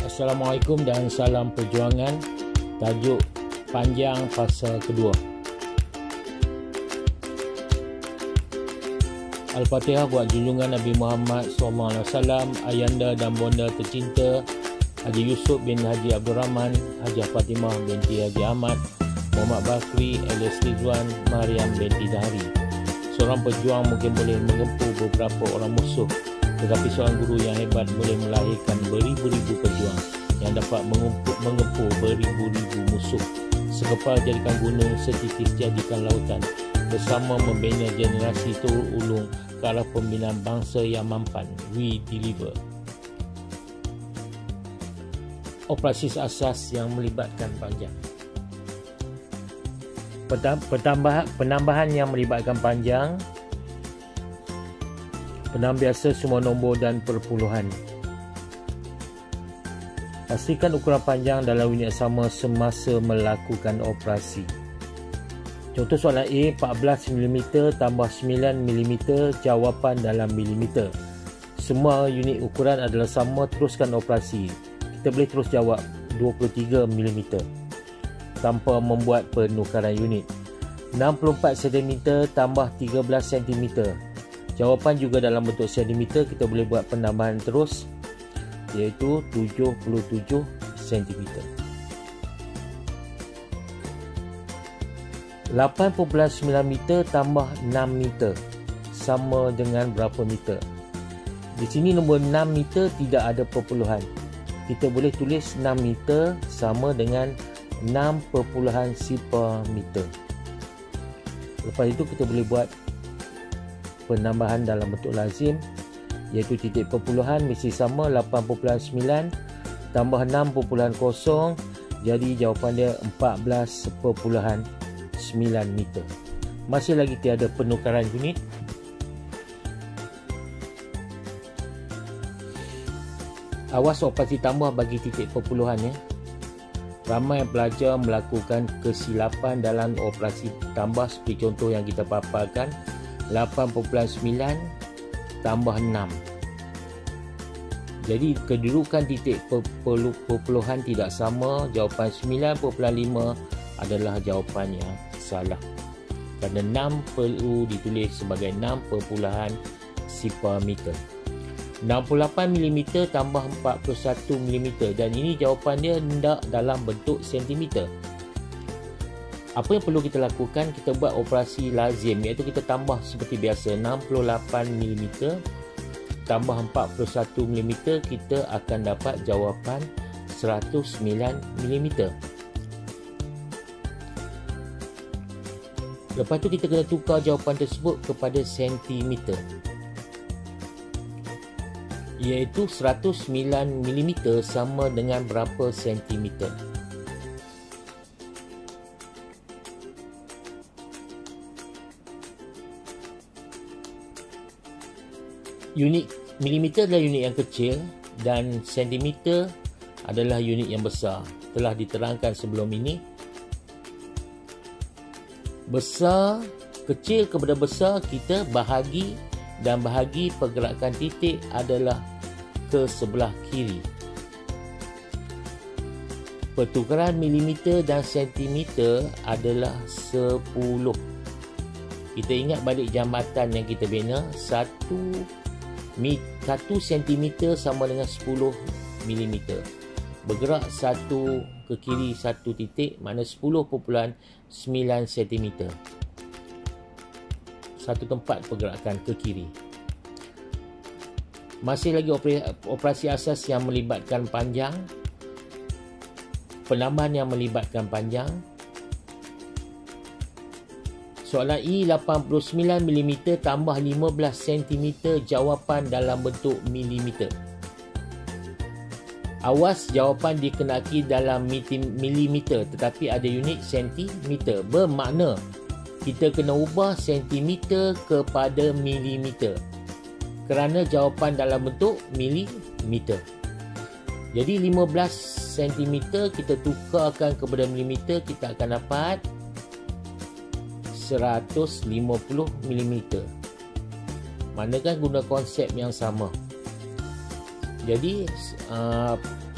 Assalamualaikum dan salam perjuangan. Tajuk panjang fasa kedua. Al-Fatihah buat junjungan Nabi Muhammad SAW, ayanda dan bonda tercinta Haji Yusuf bin Haji Abdul Rahman, Haji Fatimah binti Haji Ahmad, Muhammad Bakri, Elias Rizwan, Mariam binti Dahari. Seorang pejuang mungkin boleh mengempu beberapa orang musuh, tetapi seorang guru yang hebat boleh melahirkan beribu-ribu pejuang yang dapat mengempu beribu-ribu musuh. Sekepal jadikan gunung, setitis jadikan lautan. Bersama membina generasi turun ulung ke arah pembinaan bangsa yang mampan. We deliver. Operasi asas yang melibatkan panjang. Penambahan yang melibatkan panjang. Penambiasa semua nombor dan perpuluhan. Pastikan ukuran panjang dalam unit sama semasa melakukan operasi. Contoh soalan A, 14mm tambah 9mm, jawapan dalam milimeter. Semua unit ukuran adalah sama, teruskan operasi. Kita boleh terus jawab 23mm tanpa membuat penukaran unit. 64cm tambah 13cm. Jawapan juga dalam bentuk sentimeter, kita boleh buat penambahan terus, iaitu 77cm. 8.9 meter tambah 6 meter sama dengan berapa meter? Di sini nombor 6 meter tidak ada perpuluhan. Kita boleh tulis 6 meter sama dengan 6.0 meter. Lepas itu kita boleh buat penambahan dalam bentuk lazim, iaitu titik perpuluhan mesti sama 8.9 tambah 6.0, jadi jawapan dia 14.9 meter. Masih lagi tiada penukaran unit. Awas operasi tambah bagi titik perpuluhan ya. Ramai pelajar melakukan kesilapan dalam operasi tambah seperti contoh yang kita paparkan, 8.9 tambah 6. Jadi kedudukan titik perpuluhan tidak sama. Jawapan 9.5 adalah jawapan yang salah, kerana 6 perlu ditulis sebagai 6.0 meter. 68mm tambah 41mm, dan ini jawapan dia tidak dalam bentuk sentimeter. Apa yang perlu kita lakukan? Kita buat operasi lazim, iaitu kita tambah seperti biasa 68mm tambah 41mm, kita akan dapat jawapan 109mm. Lepas tu kita kena tukar jawapan tersebut kepada sentimeter, iaitu 109mm sama dengan berapa sentimeter. Unit milimeter adalah unit yang kecil dan sentimeter adalah unit yang besar. Telah diterangkan sebelum ini. Besar, kecil kepada besar, kita bahagi, dan bahagi pergerakan titik adalah ke sebelah kiri. Pertukaran milimeter dan sentimeter adalah 10. Kita ingat balik jambatan yang kita bina, 1 cm sama dengan 10 mm. Bergerak 1 ke kiri 1 titik, makna 10.9 cm. Satu tempat pergerakan ke kiri. Masih lagi operasi asas yang melibatkan panjang. Penambahan yang melibatkan panjang. Soalan E, 89mm tambah 15cm, jawapan dalam bentuk milimeter. Awas jawapan dikenaki dalam milimeter, tetapi ada unit sentimeter. Bermakna kita kena ubah sentimeter kepada milimeter, kerana jawapan dalam bentuk milimeter. Jadi 15 cm kita tukarkan kepada milimeter, kita akan dapat 150 mm. Mana kan guna konsep yang sama. Jadi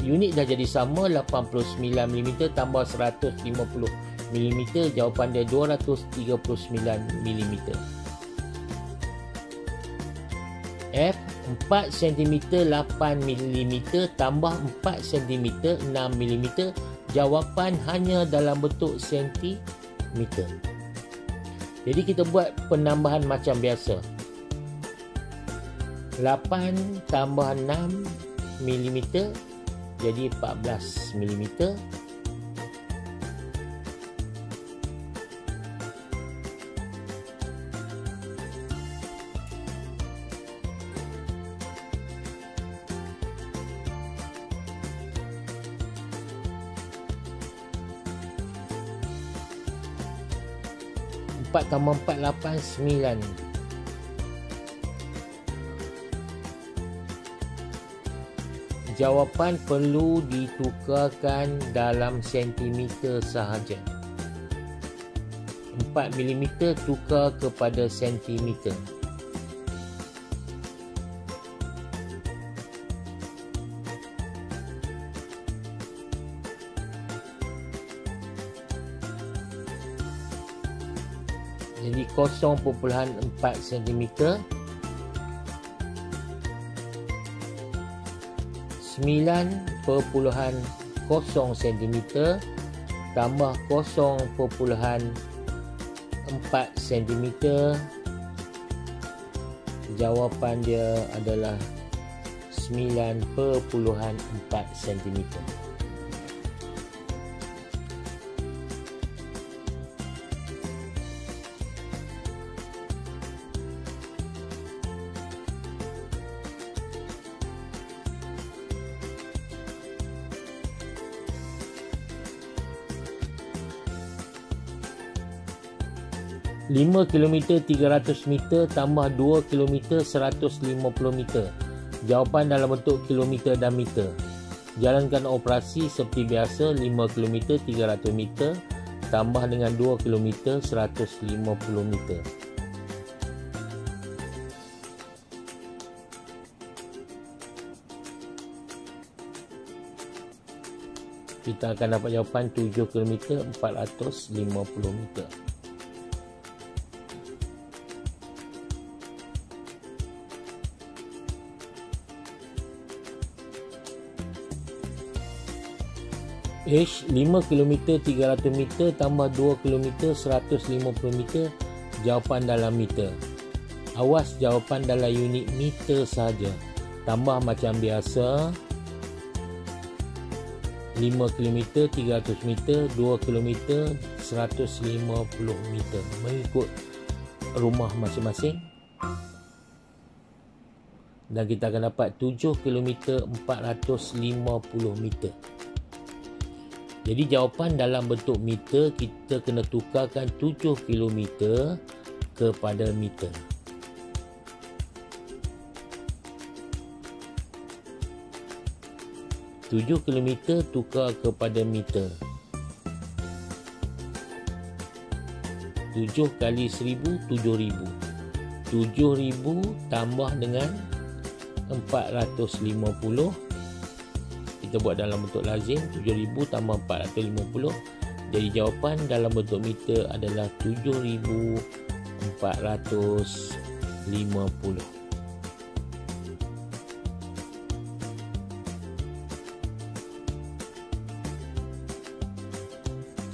unit dah jadi sama, 89mm tambah 150mm, jawapan dia 239mm. F, 4cm 8mm tambah 4cm 6mm, jawapan hanya dalam bentuk sentimeter. Jadi kita buat penambahan macam biasa. 8 tambah 6mm jadi 14mm. Empat tambah 4, 8, 9. Jawapan perlu ditukarkan dalam sentimeter sahaja. 4mm tukar kepada sentimeter. Jadi 0.4 cm. 9.0 cm tambah 0.4 cm, jawapan dia adalah 9.4 cm. Lima kilometer 300 meter tambah 2 kilometer 150 meter. Jawapan dalam bentuk kilometer dan meter. Jalankan operasi seperti biasa. 5 kilometer 300 meter tambah dengan 2 kilometer 150 meter. Kita akan dapat jawapan 7 kilometer 450 meter. H, 5 km 300 meter tambah 2 km 150 meter, jawapan dalam meter. Awas jawapan dalam unit meter saja. Tambah macam biasa. 5 km 300 meter, 2 km 150 meter, mengikut rumah masing-masing. Dan kita akan dapat 7 km 450 meter. Jadi jawapan dalam bentuk meter, kita kena tukarkan 7 km kepada meter. Tujuh kilometer tukar kepada meter. 7 kali 1000, 7000. 7000 tambah dengan 450. Kita buat dalam bentuk lazim. 7000 tambah 450. Jadi jawapan dalam bentuk meter adalah 7450.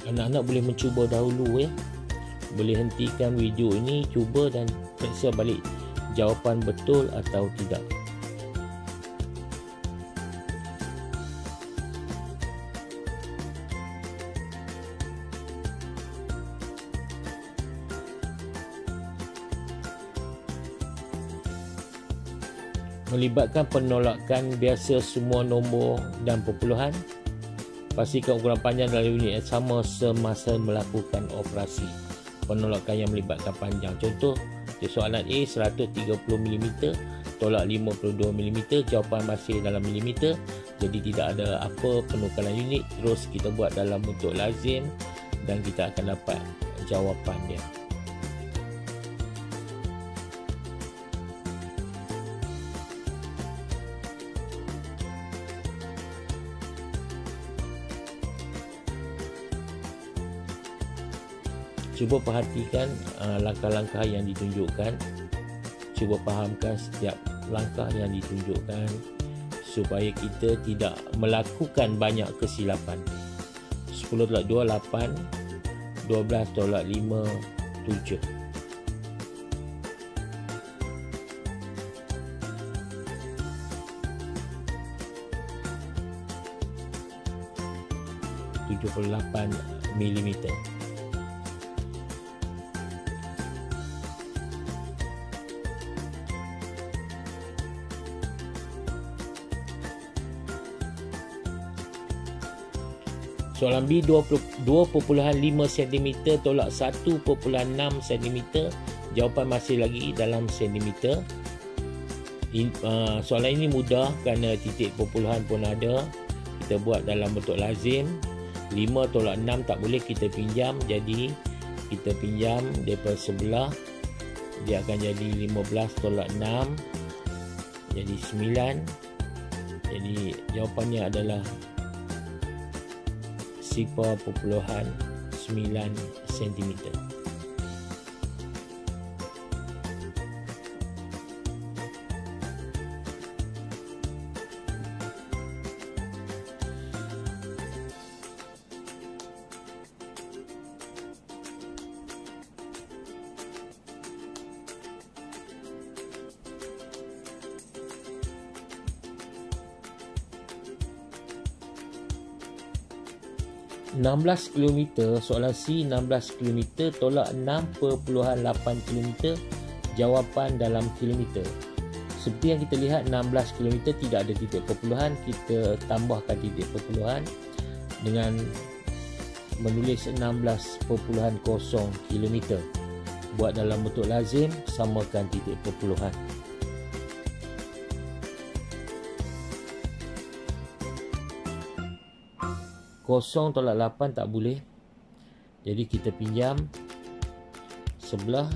Anak-anak boleh mencuba dahulu ya. Boleh hentikan video ini, cuba dan periksa balik jawapan betul atau tidak. Melibatkan penolakan biasa semua nombor dan perpuluhan. Pastikan ukuran panjang dalam unit yang sama semasa melakukan operasi. Penolakan yang melibatkan panjang. Contoh, di soalan A 130mm tolak 52mm, jawapan masih dalam milimeter. Jadi tidak ada apa penukaran unit. Terus kita buat dalam bentuk lazim dan kita akan dapat jawapan dia. Cuba perhatikan langkah-langkah yang ditunjukkan. Cuba fahamkan setiap langkah yang ditunjukkan supaya kita tidak melakukan banyak kesilapan. 10 tolak 2, 8. 12 tolak 5, 7. mm. Soalan B, 2.5 cm tolak 1.6 cm. Jawapan masih lagi dalam sentimeter. Soalan ini mudah kerana titik perpuluhan pun ada. Kita buat dalam bentuk lazim. 5 tolak 6 tak boleh kita pinjam, jadi kita pinjam daripada sebelah. Dia akan jadi 15 tolak 6, jadi 9. Jadi jawapannya adalah 0.9 cm. (16 km). Soalan C, 16 km tolak 6.8 km. Jawapan dalam kilometer. Seperti yang kita lihat, 16 km tidak ada titik perpuluhan. Kita tambahkan titik perpuluhan dengan menulis 16.0 km. Buat dalam bentuk lazim, samakan titik perpuluhan. Kosong tolak 8 tak boleh, jadi kita pinjam sebelah.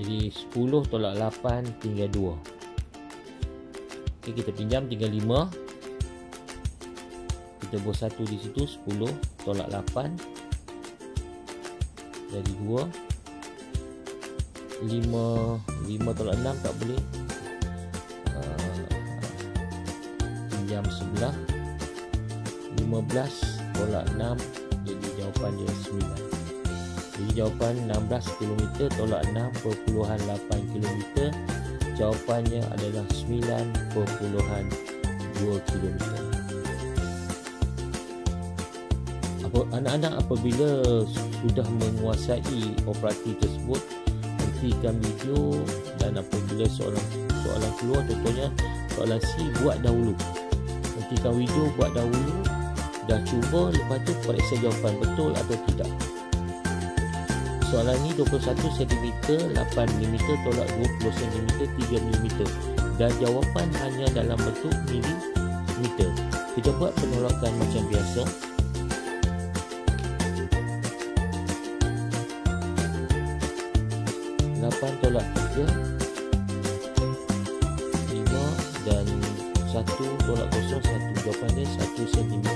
Jadi 10 tolak 8 tinggal 2. Okay, kita pinjam tinggal 5. Kita buat 1 di situ. 10 tolak 8 jadi 2. 5 tolak 6 tak boleh. Pinjam sebelah. 15 tolak 6, jadi jawapan dia 9. Jadi jawapan 16 km tolak 6.8 km. Jawapannya adalah 9.2 km. Anak-anak apabila sudah menguasai operasi tersebut, hentikan video, dan apabila soalan keluar, contohnya soalan C, buat dahulu. Hentikan video, buat dahulu. Dah cuba, lepas tu periksa jawapan betul atau tidak. Soalan ni 21 cm 8 mm tolak 20 cm 3 mm, dan jawapan hanya dalam bentuk milimeter. Kita buat penolakan macam biasa. Lapan tolak 3, 5, dan 1 tolak 0, 1. Jawapan dia 1 cm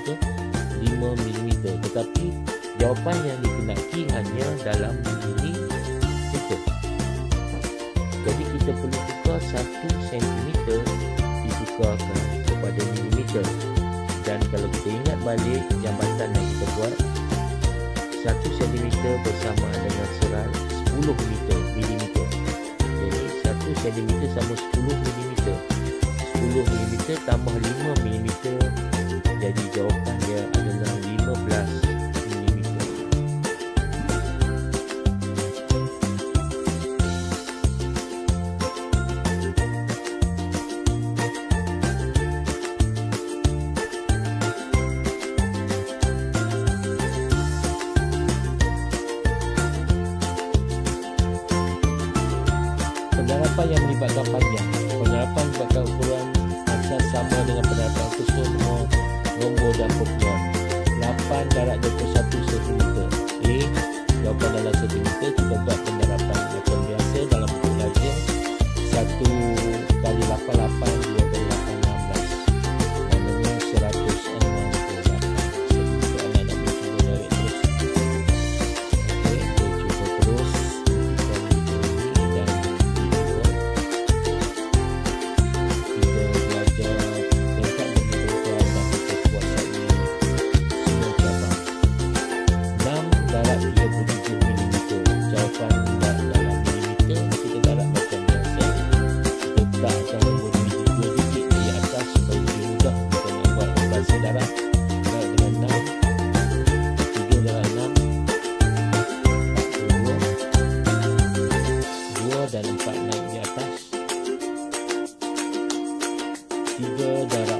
5 mm. Tetapi jawapan yang dikenaki hanya dalam milimeter. Jadi kita perlu tukar 1 cm ditukarkan kepada milimeter. Dan kalau kita ingat balik jambatan yang kita buat, 1 cm bersama dengan serat 10 milimeter. Jadi 1 cm sama 10 milimeter. 10 mm tambah 5 mm, jadi jawapan dia adalah 15 mm. Penerapan yang melibatkan panjang. Penerapan melibatkan ukuran sama dengan penerapan khusus nombor dan perpuluhan. 8 darab 21 cm. Jawapan dalam sentimeter. Kita buat penerapan macam biasa dalam bentuk lazim. 1 kali 8, 8. 2 kali 8, 16. Namanya 168 cm. Anak nak mencuba direct terus.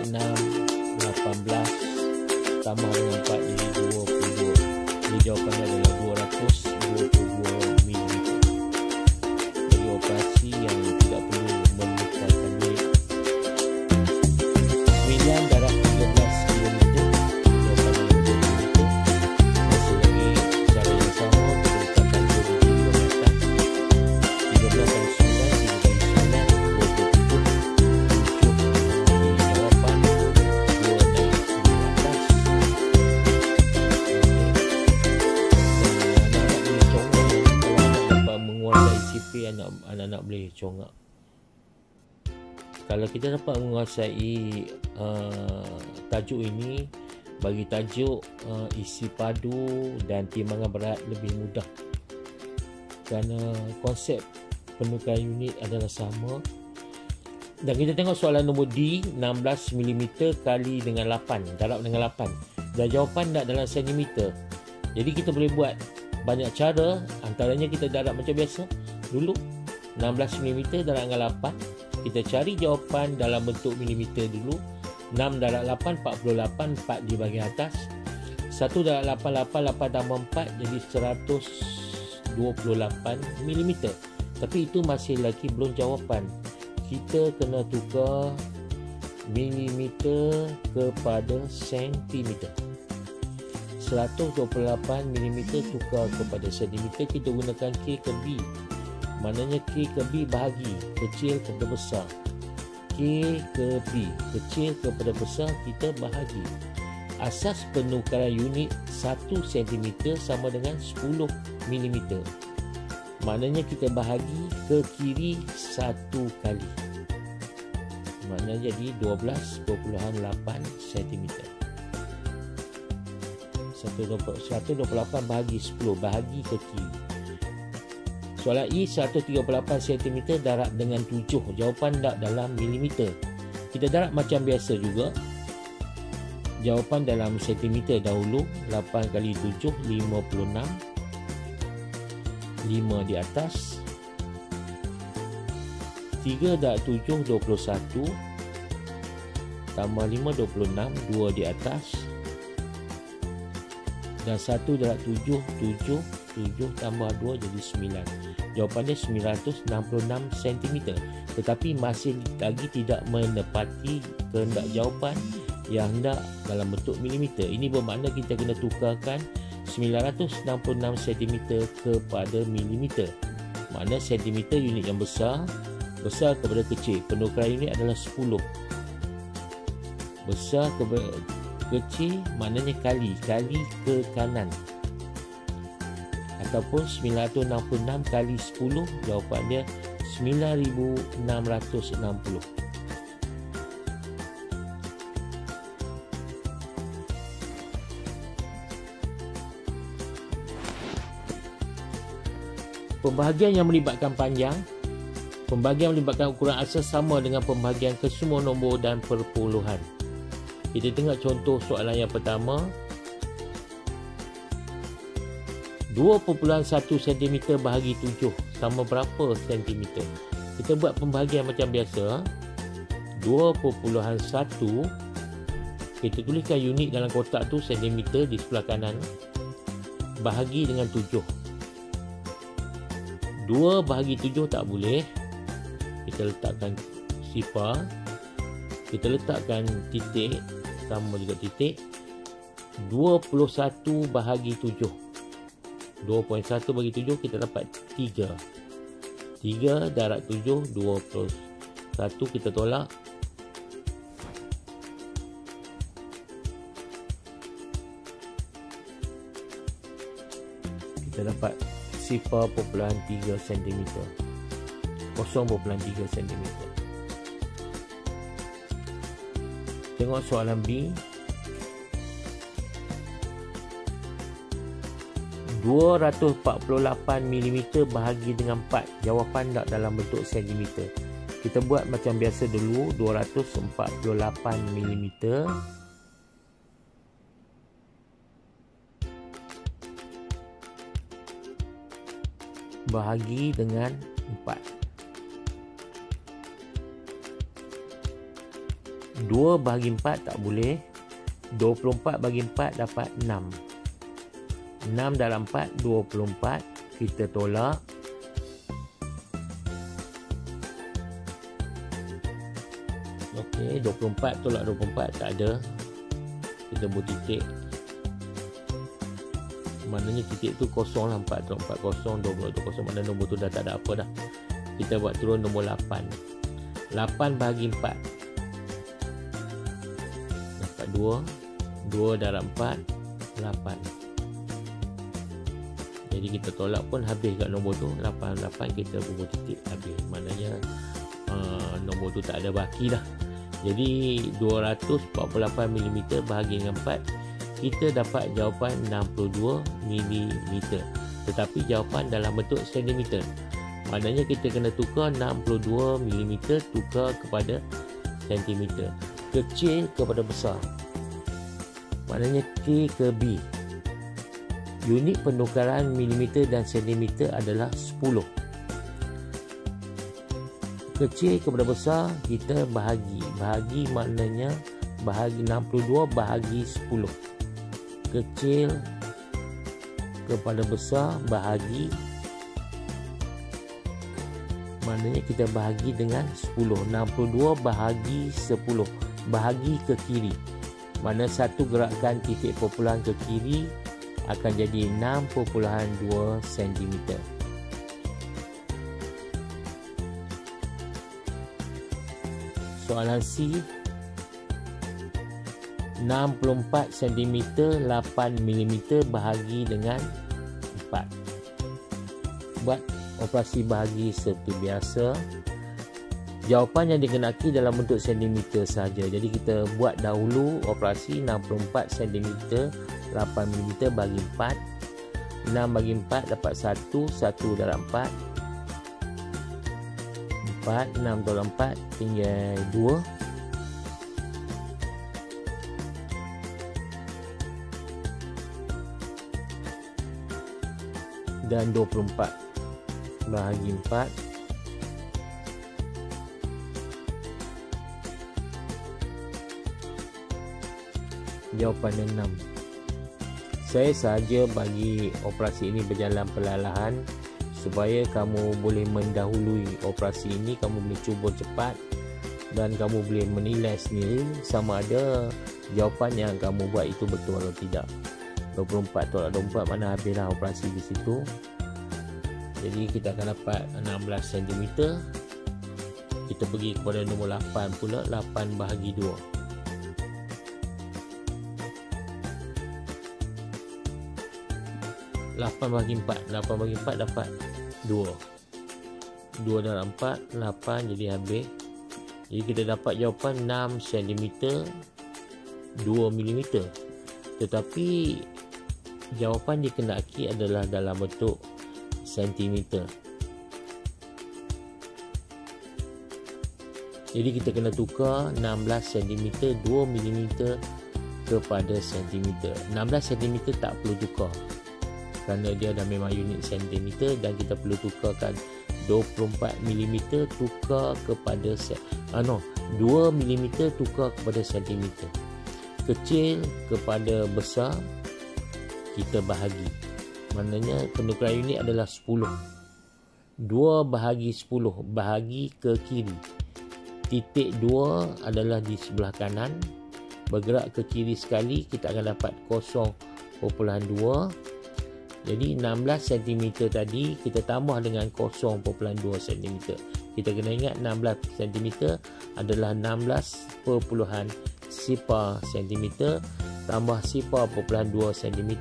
6, 18 tambah dengan 4 jadi 22. Jadi jawapannya adalah 222 mm. Bagi operasi yang tidak perlu memutarkan unit. 9 darab 13 km. Jawapannya adalah 2 mm. Masih lagi cara yang sama, kita letakkan 2 biji di bawah atas. 13 kali 9, 27, 7 anak-anak boleh congak. Kalau kita dapat menguasai tajuk ini, bagi tajuk isi padu dan timbangan berat lebih mudah, kerana konsep penukaran unit adalah sama. Dan kita tengok soalan nombor D, 16 mm kali dengan 8, darab dengan 8, dan jawapan tak dalam sentimeter. Jadi kita boleh buat banyak cara, antaranya kita darab macam biasa dulu, 16 mm darab dengan 8. Kita cari jawapan dalam bentuk milimeter dulu. 6 darab 8, 48, 4 di bahagian atas. 1 darab 88, 8 tambah 4 jadi 128 mm. Tapi itu masih lagi belum jawapan. Kita kena tukar milimeter kepada sentimeter. 128 mm tukar kepada sentimeter, kita gunakan K ke B. Maknanya K ke B bahagi kecil kepada besar. K ke B, kecil kepada besar, kita bahagi. Asas penukaran unit 1 cm sama dengan 10 mm. Maknanya kita bahagi ke kiri 1 kali. Maknanya jadi 12.8 cm. 128 bahagi 10, bahagi ke kiri. Soalan E, 138 cm darab dengan 7. Jawapan tak dalam milimeter. Kita darab macam biasa juga. Jawapan dalam sentimeter dahulu. 8 kali 7, 56. 5 di atas. 3 darab 7, 21. Tambah 5, 26. 2 di atas. Dan 1 darab 7, 7. 7 tambah 2 jadi 9. Jawapannya 966 cm. Tetapi masih lagi tidak menepati kehendak jawapan yang hendak dalam bentuk milimeter. Ini bermakna kita kena tukarkan 966 cm kepada milimeter. Makna sentimeter unit yang besar, besar kepada kecil. Penukaran unit adalah 10. Besar kepada kecil maknanya kali ke kanan. Ataupun 966 kali 10, jawapannya 9660. Pembahagian yang melibatkan panjang. Pembahagian melibatkan ukuran asas sama dengan pembahagian kesemua nombor dan perpuluhan. Kita tengok contoh soalan yang pertama. 2.1 cm bahagi 7 sama berapa cm? Kita buat pembahagian macam biasa. 2.1, kita tuliskan unit dalam kotak tu cm di sebelah kanan, bahagi dengan 7. 2 bahagi 7 tak boleh. Kita letakkan sifar, kita letakkan titik, sama juga titik. 21 bahagi 7, 2.1 bagi 7 kita dapat 3. 3 darab 7, 21 kita tolak. Kita dapat 0.3 cm. 0.3 cm. Tengok soalan B. 248 mm bahagi dengan 4. Jawapan tak dalam bentuk sentimeter. Kita buat macam biasa dulu. 248 mm bahagi dengan 4. 2 bahagi 4 tak boleh. 24 bahagi 4 dapat 6. 6 dalam 4, 24. Kita tolak. Okey, 24 tolak 24 tak ada. Kita buat titik. Maknanya titik tu kosong lah. 4 tolak 4 kosong, 20 tu kosong. Maknanya nombor tu dah tak ada apa dah. Kita buat turun nombor 8. 8 bahagi 4 dapat 2. 2 dalam 4, 8. Jadi kita tolak pun habis kat nombor tu. 8 kita bubuh titik habis. Maknanya nombor tu tak ada baki dah. Jadi 248mm bahagi dengan 4, kita dapat jawapan 62mm. Tetapi jawapan dalam bentuk sentimeter. Maknanya kita kena tukar 62mm tukar kepada sentimeter. Kecil kepada besar. Maknanya K ke B. Unit penukaran milimeter dan sentimeter adalah 10. Kecil kepada besar kita bahagi. Bahagi maknanya bahagi 62 bahagi 10. Kecil kepada besar bahagi, maknanya kita bahagi dengan 10. 62 bahagi 10. Bahagi ke kiri. Mana satu gerakan titik perpuluhan ke kiri akan jadi 6.2 cm. Soalan C. 64 cm 8 mm bahagi dengan 4. Buat operasi bahagi seperti biasa. Jawapan yang dikenaki dalam bentuk sentimeter saja. Jadi kita buat dahulu operasi 64 cm 8 mm bagi 4. 6 bagi 4 dapat 1. 1 dalam 4. 4. 6 dalam 4 tinggal 2. Dan 24 bahagi 4. Jawapan 6. Saya sahaja bagi operasi ini berjalan perlahan supaya kamu boleh mendahului operasi ini. Kamu boleh cuba cepat dan kamu boleh menilai sendiri sama ada jawapan yang kamu buat itu betul atau tidak. 24 tolak 24 mana habislah operasi di situ. Jadi kita akan dapat 16 cm. Kita pergi kepada nombor 8 pula. 8 bahagi 2. 8 bahagi 4. 8 bahagi 4 dapat 2. 2 dalam 4, 8 jadi habis. Jadi kita dapat jawapan 6 cm 2 mm. Tetapi jawapan dikendaki adalah dalam bentuk sentimeter. Jadi kita kena tukar 16 cm 2 mm kepada sentimeter. 16 cm tak perlu tukar kerana dia dah memang unit sentimeter, dan kita perlu tukarkan 24 mm tukar kepada 2 mm tukar kepada sentimeter. Kecil kepada besar kita bahagi. Maknanya penukaran unit adalah 10. 2 bahagi 10 bahagi ke kiri. Titik 2 adalah di sebelah kanan. Bergerak ke kiri sekali kita akan dapat 0.2. Jadi 16 cm tadi kita tambah dengan 0.2 cm. Kita kena ingat 16 cm adalah 16.0 cm tambah 0.2 cm,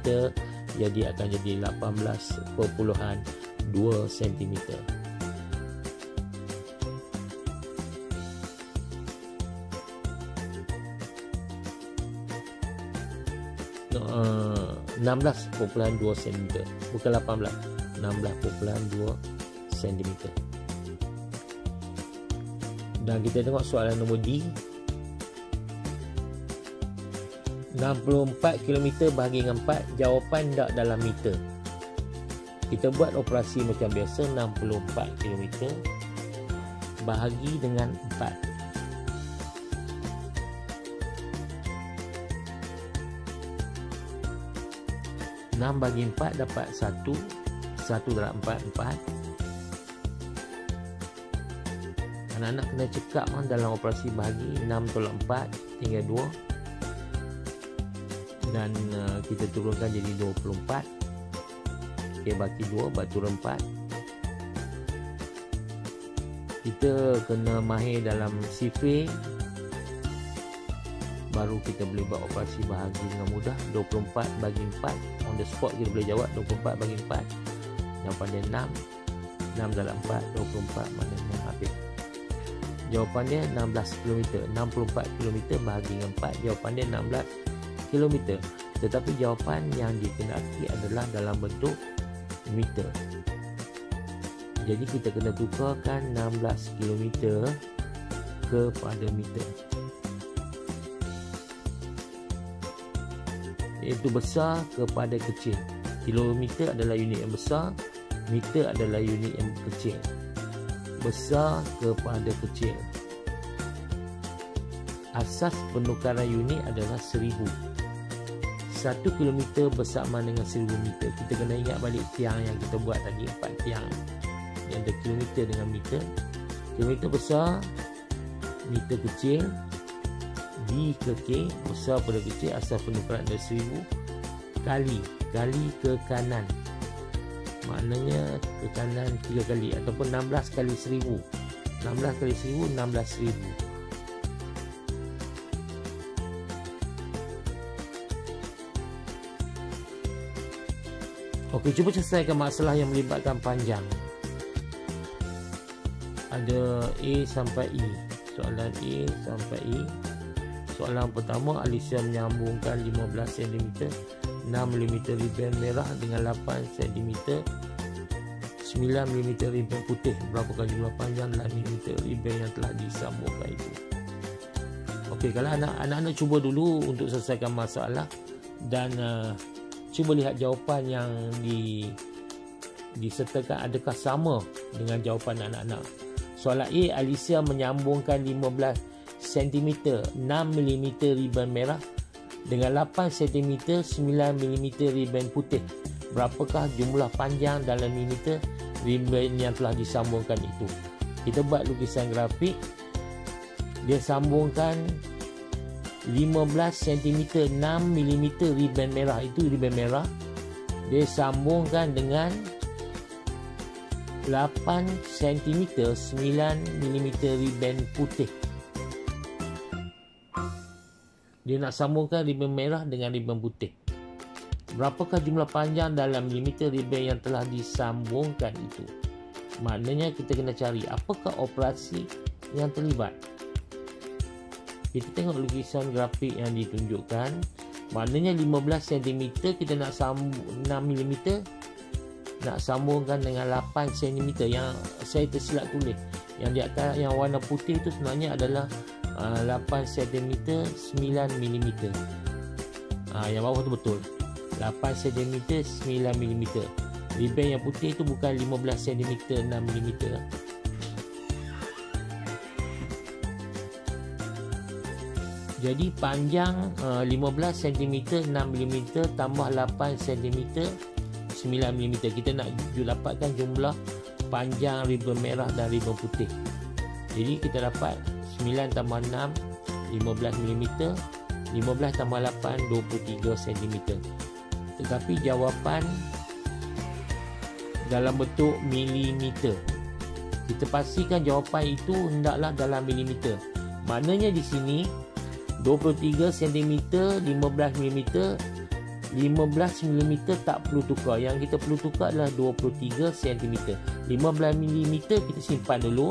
jadi akan jadi 18.2 cm. No, 16.2 cm, bukan 18, 16.2 cm. Dan kita tengok soalan nombor D. 64 km bahagi dengan 4, jawapan tak dalam meter. Kita buat operasi macam biasa. 64 km bahagi dengan 4. 6 bagi 4 dapat 1. 1 darab 4, 4. Anak-anak kena cekap dalam operasi bahagi. 6 tolak 4 tinggal 2. Dan kita turunkan jadi 24. Okey, bagi 2 turun 4. Kita kena mahir dalam sifir, baru kita boleh buat operasi bahagi dengan mudah. 24 bagi 4, on the spot kita boleh jawab. 24 bagi 4 jawapan dia 6. 6 dalam 4, 24, maknanya habis. Jawapan dia 16 km. 64 km bahagi dengan 4, jawapan dia 16 km. Tetapi jawapan yang dikehendaki adalah dalam bentuk meter. Jadi kita kena tukarkan 16 km kepada meter. Iaitu besar kepada kecil. Kilometer adalah unit yang besar, meter adalah unit yang kecil. Besar kepada kecil. Asas penukaran unit adalah 1000. 1 kilometer bersama dengan 1000 meter. Kita kena ingat balik tiang yang kita buat tadi, 4 tiang yang ada kilometer dengan meter. Kilometer besar, meter kecil, B ke K, besar pada kecil. Asal penukaran ada 1000 kali ke kanan, maknanya ke kanan 3 kali, ataupun 16 kali 1000. 16 kali 1000, 16,000. Okey, cuba selesaikan masalah yang melibatkan panjang. Ada A sampai E. Soalan A sampai E. Soalan pertama, Alicia menyambungkan 15 cm 6 mm ribbon merah dengan 8 cm 9 mm ribbon putih. Berapakah jumlah panjang dalam milimeter ribbon yang telah disambungkan itu? Okey, kalau anak-anak cuba dulu untuk selesaikan masalah dan cuba lihat jawapan yang disertakan adakah sama dengan jawapan anak-anak. Soalan A, Alicia menyambungkan 15 cm 6 mm ribbon merah dengan 8 cm 9 mm ribbon putih. Berapakah jumlah panjang dalam milimeter ribbon yang telah disambungkan itu? Kita buat lukisan grafik. Dia sambungkan 15 cm 6 mm ribbon merah. Itu ribbon merah. Dia sambungkan dengan 8 cm 9 mm ribbon putih. Dia nak sambungkan ribbon merah dengan ribbon putih. Berapakah jumlah panjang dalam milimeter ribbon yang telah disambungkan itu? Maknanya kita kena cari apakah operasi yang terlibat. Kita tengok lukisan grafik yang ditunjukkan. Maknanya 15 cm kita nak sambung 6 mm nak sambungkan dengan 8 cm. Yang saya tersilap tulis yang di atas yang warna putih itu sebenarnya adalah 8 cm 9 mm. Yang bawah tu betul, 8 cm 9 mm. Ribbon yang putih itu bukan 15 cm 6 mm. Jadi panjang 15 cm 6 mm tambah 8 cm 9 mm. Kita nak dapatkan jumlah panjang ribbon merah dan ribbon putih. Jadi kita dapat 9 tambah 6 15 mm, 15 tambah 8 23 cm. Tetapi jawapan dalam bentuk milimeter. Kita pastikan jawapan itu hendaklah dalam milimeter. Maknanya di sini 23 cm 15 mm 15 mm tak perlu tukar. Yang kita perlu tukar adalah 23 cm. 15 mm kita simpan dulu.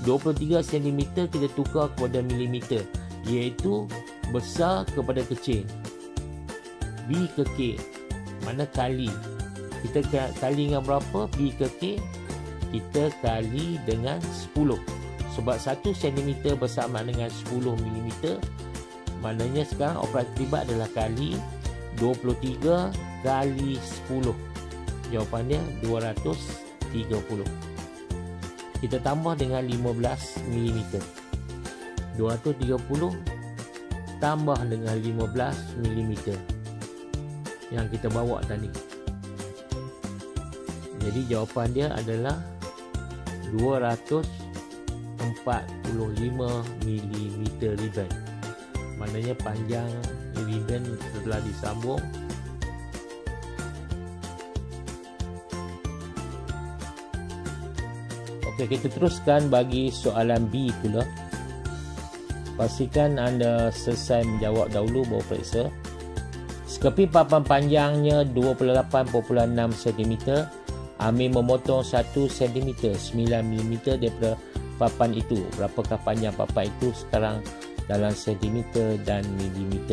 23 cm kita tukar kepada milimeter, iaitu besar kepada kecil. B ke K, mana kali. Kita kali dengan berapa? B ke K, kita kali dengan 10. Sebab 1 cm bersama dengan 10 mm. Maknanya sekarang operasi terlibat adalah kali 23 kali 10. Jawapannya 230. Kita tambah dengan 15 mm. 230 tambah dengan 15 mm. yang kita bawa tadi. Jadi jawapan dia adalah 245 mm ribbon. Maknanya panjang ribbon setelah disambung Okey, kita teruskan bagi soalan B pula. Pastikan anda selesai menjawab dahulu baru periksa. Sekeping papan panjangnya 28.6 cm. Amir memotong 1 cm 9 mm daripada papan itu. Berapakah panjang papan itu sekarang dalam cm dan mm?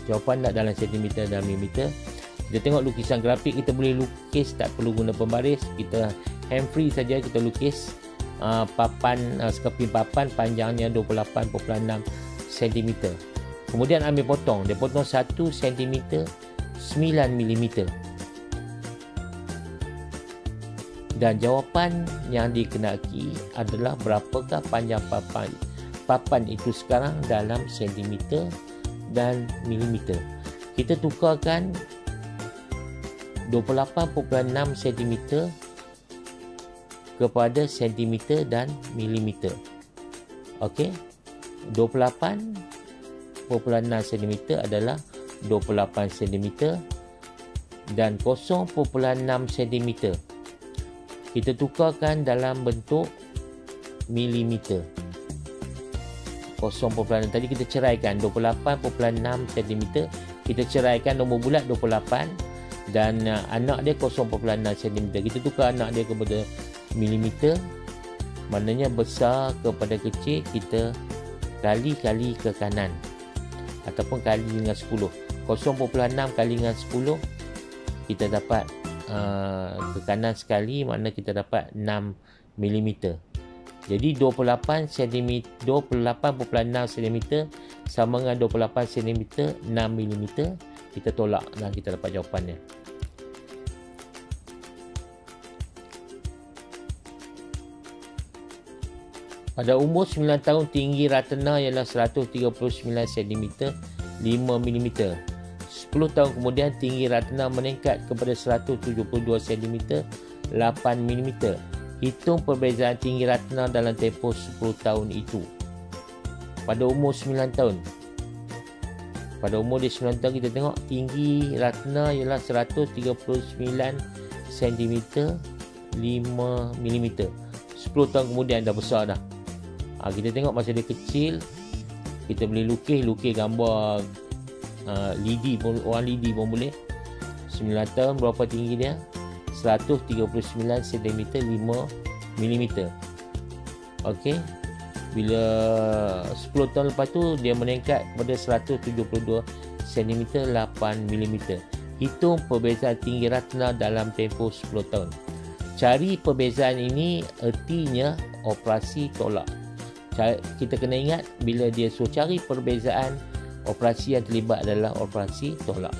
Jawapan tak dalam cm dan mm. Kita tengok lukisan grafik, kita boleh lukis, tak perlu guna pembaris. Kita hand free saja, kita lukis papan, sekeping papan panjangnya 28.6 cm. Kemudian ambil potong, dia potong 1 cm 9 mm. Dan jawapan yang dikenaki adalah berapakah panjang papan itu sekarang dalam sentimeter dan milimeter. Kita tukarkan 28.6 cm kepada sentimeter dan milimeter. Okey, 28.6 cm adalah 28 cm dan 0.6 cm kita tukarkan dalam bentuk milimeter. 0.6 tadi kita ceraikan 28.6 cm, kita ceraikan nombor bulat 28 dan anak dia 0.6 cm. Kita tukar anak dia kepada milimeter, maknanya besar kepada kecil kita kali ke kanan ataupun kali dengan 10. 0.6 kali dengan 10 kita dapat ke kanan sekali, makna kita dapat 6 mm. Jadi 28.6 cm sama dengan 28 cm 6 mm. Kita tolak dan kita dapat jawapannya. Pada umur 9 tahun, tinggi Ratna ialah 139 cm 5 mm. 10 tahun kemudian, tinggi Ratna meningkat kepada 172 cm 8 mm. Hitung perbezaan tinggi Ratna dalam tempoh 10 tahun itu. Pada umur 9 tahun. Pada umur dia 9 tahun, kita tengok tinggi Ratna ialah 139 cm 5 mm. 10 tahun kemudian dah besar dah. Kita tengok masa dia kecil, kita boleh lukis gambar lidi pun, orang lidi pun boleh. 9 tahun berapa tinggi dia? 139 cm 5 mm. Okey. Bila 10 tahun lepas tu dia meningkat kepada 172 cm 8 mm. Hitung perbezaan tinggi Ratna dalam tempoh 10 tahun. Cari perbezaan ini, ertinya operasi tolak. Kita kena ingat bila dia suruh cari perbezaan, operasi yang terlibat adalah operasi tolak.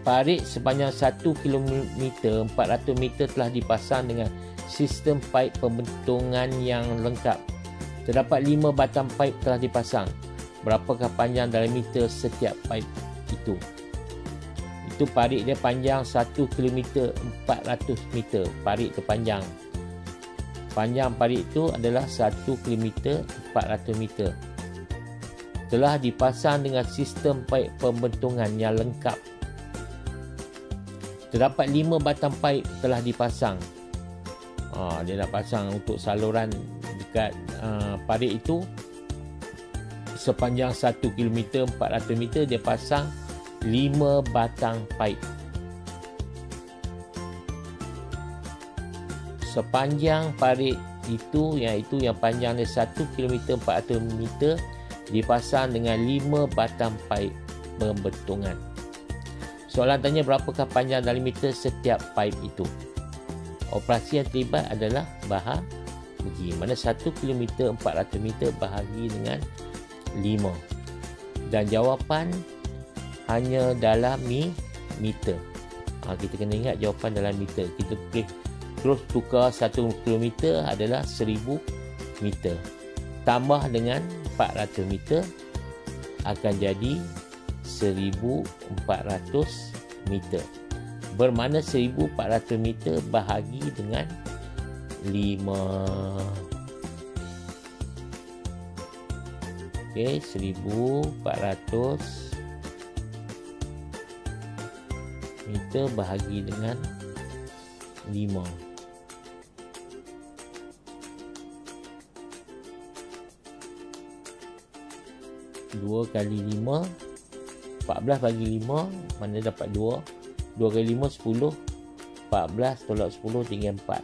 Parit sepanjang 1 km 400 meter telah dipasang dengan sistem paip pembentungan yang lengkap. Terdapat 5 batang paip telah dipasang. Berapakah panjang dalam meter setiap paip itu? Itu parit dia panjang 1 km 400 meter. Parit tu panjang. Panjang parit itu adalah 1 km 400 meter. Telah dipasang dengan sistem paip pembentungan yang lengkap. Terdapat 5 batang paip telah dipasang. Dia nak pasang untuk saluran dekat parit itu. Sepanjang 1 km 400 meter dia pasang 5 batang paip. Sepanjang parit itu, iaitu yang panjangnya 1 km 400 meter, dipasang dengan 5 batang paip pembentungan. Soalan tanya berapakah panjang dalam meter setiap paip itu. Operasi yang terlibat adalah bahagi. Mana 1 km 400 meter bahagi dengan 5. Dan jawapan hanya dalam meter. Kita kena ingat jawapan dalam meter. Kita boleh terus tukar 1 km adalah 1000 meter. Tambah dengan 400 meter akan jadi 1400 meter. Bermakna 1400 meter bahagi dengan 5. Okey, 1400 meter bahagi dengan 5. 2 kali 5, 14 bagi 5, mana dapat 2? 2 kali 5, 10. 14 tolak 10 tinggal 4.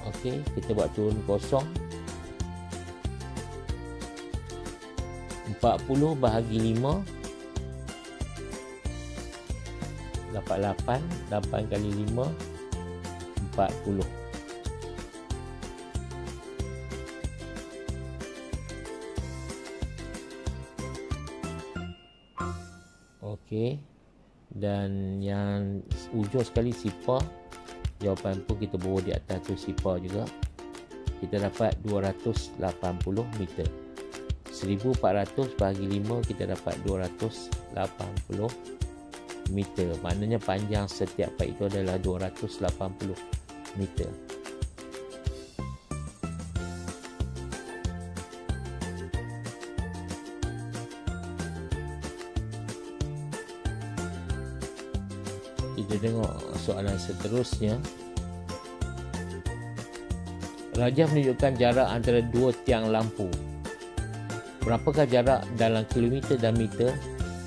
Okey, kita buat turun kosong. 40 bahagi 5 dapat 8. 8 kali 5, 40. Okey, dan yang ujung sekali sifar, jawapan pun kita bawa di atas tu sifar juga. Kita dapat 280 meter. 1400 bahagi 5 kita dapat 280 meter. Maknanya panjang setiap part itu adalah 280 meter. Kita tengok soalan seterusnya. Rajah menunjukkan jarak antara dua tiang lampu. Berapakah jarak dalam kilometer dan meter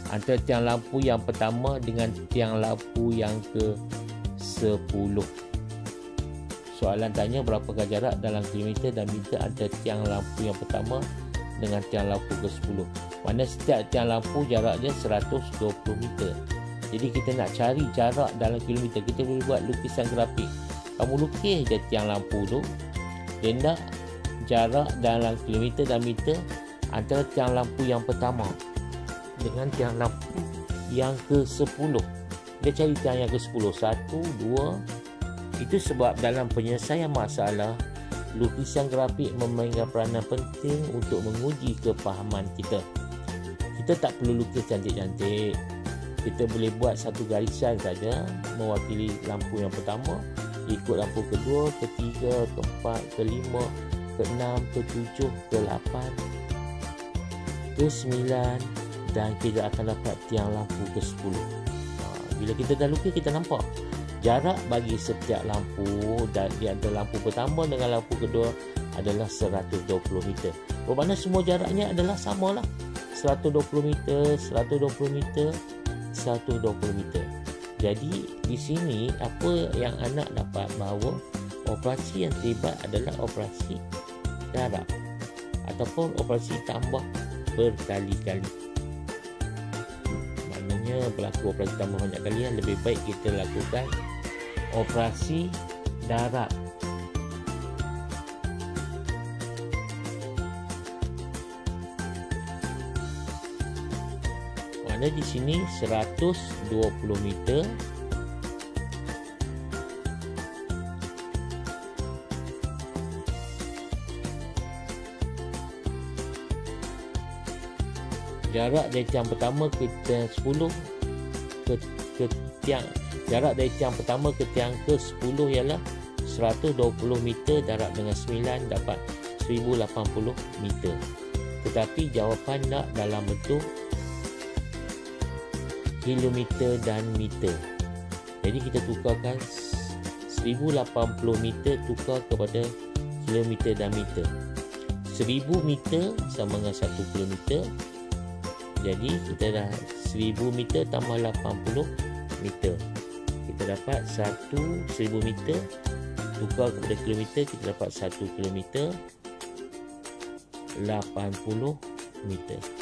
antara tiang lampu yang pertama dengan tiang lampu yang ke-10? Soalan tanya berapakah jarak dalam kilometer dan meter antara tiang lampu yang pertama dengan tiang lampu ke-10. Mana setiap tiang lampu jaraknya 120 meter. Jadi kita nak cari jarak dalam kilometer, kita boleh buat lukisan grafik. Kamu lukis je tiang lampu tu, dia nak jarak dalam kilometer dan meter antara tiang lampu yang pertama dengan tiang lampu yang ke-10. Dia cari tiang yang ke-10. 1, 2. Itu sebab dalam penyelesaian masalah, lukisan grafik memainkan peranan penting untuk menguji kefahaman kita. Kita tak perlu lukis cantik-cantik. Kita boleh buat satu garisan saja mewakili lampu yang pertama, ikut lampu kedua, ketiga, keempat, kelima, keenam, ketujuh, ke-8, ke-9, dan kita akan dapat tiang lampu ke-10. Bila kita dah lukis, kita nampak jarak bagi setiap lampu dan di antara lampu pertama dengan lampu kedua adalah 120 meter. Bermakna semua jaraknya adalah samalah. 120 meter, 120 meter, 120 meter. Jadi di sini apa yang anak dapat, bahawa operasi yang terlibat adalah operasi darab ataupun operasi tambah berkali-kali. Maknanya berlaku operasi tambah banyak kali, yang lebih baik kita lakukan operasi darab. Di sini 120 meter jarak dari tiang pertama ke tiang 10 ke tiang, jarak dari tiang pertama ke tiang ke-10 ialah 120 meter darab dengan 9 dapat 1080 meter. Tetapi jawapan nak dalam bentuk kilometer dan meter. Jadi kita tukarkan 1080 meter tukar kepada kilometer dan meter. 1000 meter sama dengan 1 kilometer. Jadi kita dah 1000 meter tambah 80 meter. Kita dapat 1000 meter tukar kepada kilometer, kita dapat 1 kilometer 80 meter.